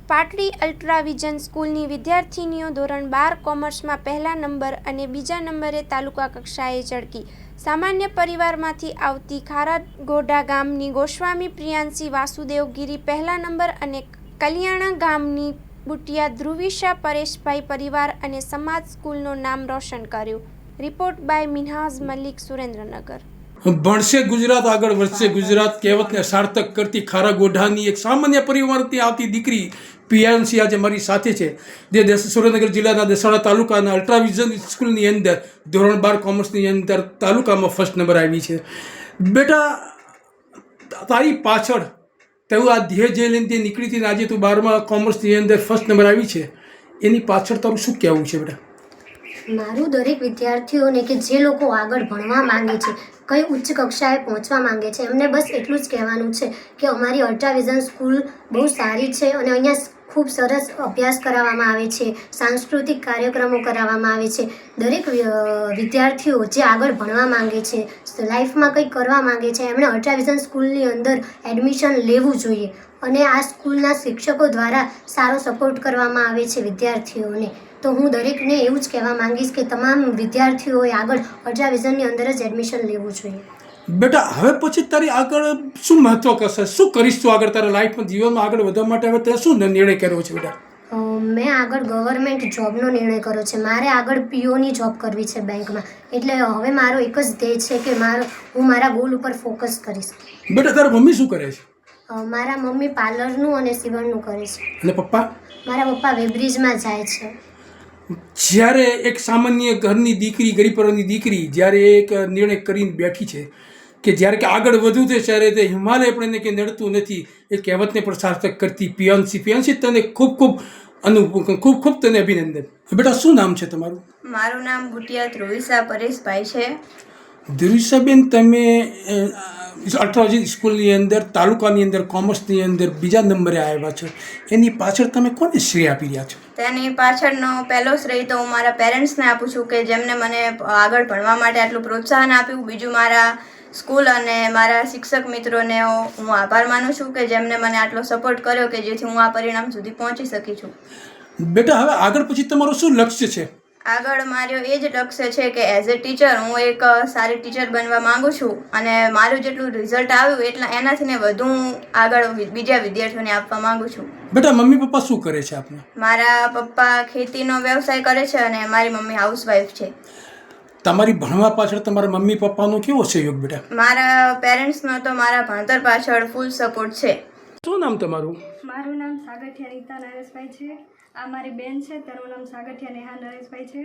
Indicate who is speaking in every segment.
Speaker 1: પાટડી અલ્ટ્રાવિઝન સ્કૂલની વિદ્યાર્થીનીઓ ધોરણ 12 કોમર્સમાં પહેલા નંબર અને બીજા નંબરે તાલુકા કક્ષાએ ઝળકી. સામાન્ય પરિવારમાંથી આવતી ખારાગોઢા ગામની ગોસ્વામી પ્રિયાંશી વાસુદેવ ગીરી પહેલા નંબર અને કલિયાણા ગામની બુટિયા ધ્રુવિશા પરેશભાઈ પરિવાર અને સમાજ સ્કૂલનું નામ રોશન કર્યું. Report by Minhaj Malik, Surendranagar.
Speaker 2: ભણશે ગુજરાત આગળ વધશે ગુજરાત કહેવતને સાર્થક કરતી ખારાગોઢાની એક સામાન્ય પરિવારથી આવતી દીકરી પ્રિયાંશી આજે મારી સાથે છે, જે સુરેન્દ્રનગર જિલ્લાના દસાડા તાલુકાના અલ્ટ્રાવિઝન સ્કૂલની અંદર ધોરણ 12 કોમર્સની અંદર તાલુકામાં ફર્સ્ટ નંબર આવી છે. બેટા, તારી પાછળ તેવું આ ધ્યેય જે લઈને તે નીકળી હતી ને આજે તું 12મા કોમર્સની અંદર ફર્સ્ટ નંબર આવી છે, એની પાછળ તારું શું કહેવું છે બેટા?
Speaker 3: મારું દરેક વિદ્યાર્થીઓને કે જે લોકો આગળ ભણવા માંગે છે, કઈ ઉચ્ચ કક્ષાએ પહોંચવા માંગે છે, એમને બસ એટલું જ કહેવાનું છે કે અમારી અલ્ટ્રાવિઝન સ્કૂલ બહુ સારી છે અને અહીંયા ખૂબ સરસ અભ્યાસ કરાવવામાં આવે છે, સાંસ્કૃતિક કાર્યક્રમો કરાવવામાં આવે છે. દરેક વિદ્યાર્થીઓ જે આગળ ભણવા માંગે છે, લાઈફમાં કંઈક કરવા માંગે છે, એમણે અલ્ટ્રાવિઝન સ્કૂલની અંદર એડમિશન લેવું જોઈએ અને આ સ્કૂલના શિક્ષકો દ્વારા સારો સપોર્ટ કરવામાં આવે છે વિદ્યાર્થીઓને. તો હું દરેકને એવું જ કહેવા માંગીશ કે તમામ વિદ્યાર્થીઓએ આગળ અલ્ટ્રાવિઝનની અંદર જ એડમિશન લેવું જોઈએ.
Speaker 2: બેટા, હવે પછી તારી આગળ શું મહત્વ કરશે, શું કરીશ તું આગળ તારા લાઈફમાં જીવનમાં આગળ વધવા માટે? હવે તે શું નિર્ણય કર્યો છે બેટા?
Speaker 3: મેં આગળ ગવર્મેન્ટ જોબનો નિર્ણય કર્યો છે. મારે આગળ પીઓની જોબ કરવી છે બેંકમાં. એટલે હવે મારો એક જ ધ્યેય છે કે હું મારા ગોલ ઉપર ફોકસ કરીશ.
Speaker 2: બેટા, તારા મમ્મી શું કરે છે?
Speaker 3: મારા મમ્મી પાર્લરનું અને સીવણનું કરે છે.
Speaker 2: અને પપ્પા?
Speaker 3: મારા પપ્પા વેબ્રિજમાં જાય છે.
Speaker 2: જ્યારે એક સામાન્ય ઘરની દીકરી, ગરીબ પરિવારની દીકરી જ્યારે એક નિર્ણય કરીને બેઠી છે કે જ્યારે કે આગળ વધવું છે ત્યારે તે હિમાલય પણ એને કે નડતું નથી, એ કહેવતને પણ સાર્થક કરતી પ્રિયાંશી, તને ખૂબ ખૂબ તને અભિનંદન. બેટા, શું નામ છે તમારું?
Speaker 4: મારું નામ બુટિયા ધ્રુવિશા પરેશભાઈ છે.
Speaker 2: ધ્રુવિશાબેન, તમે અલ્ટ્રાવિઝન સ્કૂલની અંદર તાલુકાની અંદર કોમર્સની અંદર બીજા નંબરે આવ્યા છો, એની પાછળ તમે કોને શ્રેય આપી રહ્યા છો?
Speaker 4: તેની પાછળનો પહેલો શ્રેય તો હું મારા પેરેન્ટ્સને આપું છું કે જેમને મને આગળ ભણવા માટે આટલું પ્રોત્સાહન આપ્યું. બીજું મારા સ્કૂલ અને મારા શિક્ષક મિત્રોને હું આભાર માનું છું કે જેમને મને આટલો સપોર્ટ કર્યો કે જેથી હું આ પરિણામ સુધી પહોંચી શકી છું.
Speaker 2: બેટા, હવે આગળ પછી તમારું શું લક્ષ્ય છે?
Speaker 4: આગળ મારો એ જ લક્ષ્ય છે કે એઝ એ ટીચર હું એક સારી ટીચર બનવા માંગુ છું અને મારું જેટલું રિઝલ્ટ આવ્યું એનાથી ને વધુ હું આગળ બીજા વિદ્યાર્થીઓને આપવા માંગુ છું.
Speaker 2: બેટા, મમ્મી પપ્પા શું કરે છે આપને?
Speaker 4: મારા પપ્પા ખેતીનો વ્યવસાય કરે છે અને મારી મમ્મી હાઉસવાઈફ છે.
Speaker 2: તમારી ભણવા પાછળ તમારા મમ્મી પપ્પાનો કેવો સહયોગ બેટા?
Speaker 4: મારા પેરેન્ટ્સનો તો મારા ભણતર પાછળ ફૂલ સપોર્ટ છે.
Speaker 2: શું નામ તમારું?
Speaker 5: મારું નામ સાગઠિયા નીતા નરેશભાઈ છે. આ મારી બેન છે, તેનું નામ સાગઠિયા નેહા નરેશભાઈ છે.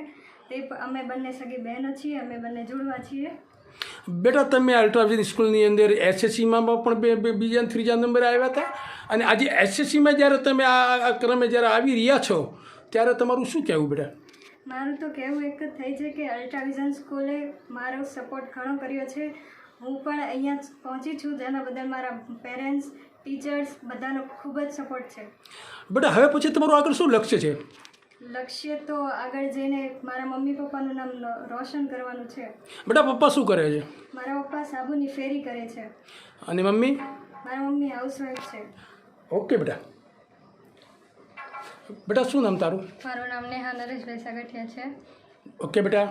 Speaker 5: અમે બંને સગી બહેનો છીએ, અમે બંને જોડવા છીએ.
Speaker 2: બેટા, તમે અલ્ટ્રાવિઝન સ્કૂલની અંદર એસએસસીમાં પણ બીજા ત્રીજા નંબરે આવ્યા હતા અને આજે એસએસસીમાં જ્યારે તમે આ ક્રમે જ્યારે આવી રહ્યા છો ત્યારે તમારું શું કહેવું બેટા?
Speaker 5: મારું તો કહેવું એક જ થઈ છે કે અલ્ટ્રાવિઝન સ્કૂલે મારો સપોર્ટ ઘણો કર્યો છે. હું પણ અહીંયા પહોંચી છું, જેના બદલ મારા પેરેન્ટ્સ, ટીચર્સ બધાનો ખૂબ જ સપોર્ટ છે.
Speaker 2: બેટા, હવે પછી તમારું આગળ શું લક્ષ્ય છે?
Speaker 5: લક્ષ્ય તો આગળ જઈને મારા મમ્મી પપ્પાનું નામ રોશન કરવાનું છે.
Speaker 2: બેટા, પપ્પા શું કરે છે?
Speaker 5: મારા પપ્પા સાબુની ફેરી કરે છે.
Speaker 2: અને મમ્મી?
Speaker 5: મારા મમ્મી હાઉસવાઈફ છે.
Speaker 2: ઓકે બેટા. બેટા, શું નામ તારું?
Speaker 5: મારું નામ નેહા નરેશભાઈ સાગઠિયા છે.
Speaker 2: ઓકે બેટા,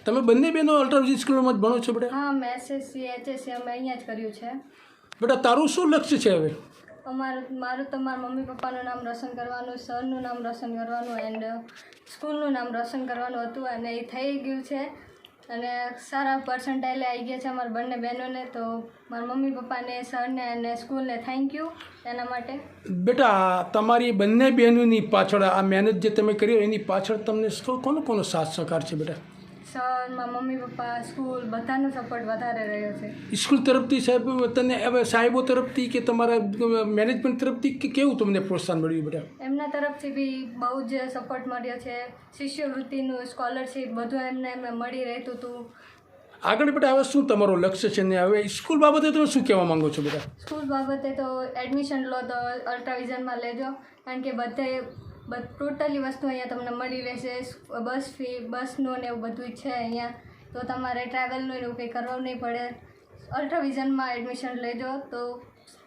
Speaker 2: તમે બંને બહેનો અલ્ટ્રાવિઝન સ્કૂલમાં જ ભણો છો બેટા?
Speaker 5: હા, મેં એસએસસી HSC અમે અહીંયા જ કર્યું છે.
Speaker 2: બેટા, તારું શું લક્ષ્ય છે હવે?
Speaker 5: મારું તો મારા મમ્મી પપ્પાનું નામ રોશન કરવાનું, સરનું નામ રોશન કરવાનું એન્ડ સ્કૂલનું નામ રોશન કરવાનું હતું અને એ થઈ ગયું છે અને સારા પર્સન્ટાઇલે આવી ગયા છે અમારા બંને બહેનોને. તો મારા મમ્મી પપ્પાને, સરને અને સ્કૂલને થેન્ક યુ એના માટે.
Speaker 2: બેટા, તમારી બંને બહેનોની પાછળ આ મહેનત જે તમે કરી એની પાછળ તમને કોનો સાથ સહકાર છે બેટા?
Speaker 5: સર, મારા મમ્મી પપ્પા, સ્કૂલ બધાનો સપોર્ટ વધારે રહ્યો છે.
Speaker 2: સ્કૂલ તરફથી સાહેબ તને હવે સાહેબો તરફથી કે તમારા મેનેજમેન્ટ તરફથી કે કેવું તમને પ્રોત્સાહન મળ્યું બેટા?
Speaker 5: એમના તરફથી બી બહુ જ સપોર્ટ મળ્યો છે. શિષ્યવૃત્તિનું, સ્કોલરશીપ બધું એમને મળી રહેતું હતું.
Speaker 2: આગળ બેટા, હવે શું તમારું લક્ષ્ય છે ને હવે સ્કૂલ બાબતે તમે શું કહેવા માંગો છો બેટા?
Speaker 5: સ્કૂલ બાબતે તો એડમિશન લો તો અલ્ટ્રાવિઝનમાં લેજો, કારણ કે બધે ટોટલી વસ્તુ અહીંયા તમને મળી રહેશે. બસ ફી, બસનું ને એવું બધું છે અહીંયા, તો તમારે ટ્રાવેલનું એવું કંઈ કરવું નહીં પડે. અલ્ટ્રાવિઝનમાં એડમિશન લેજો તો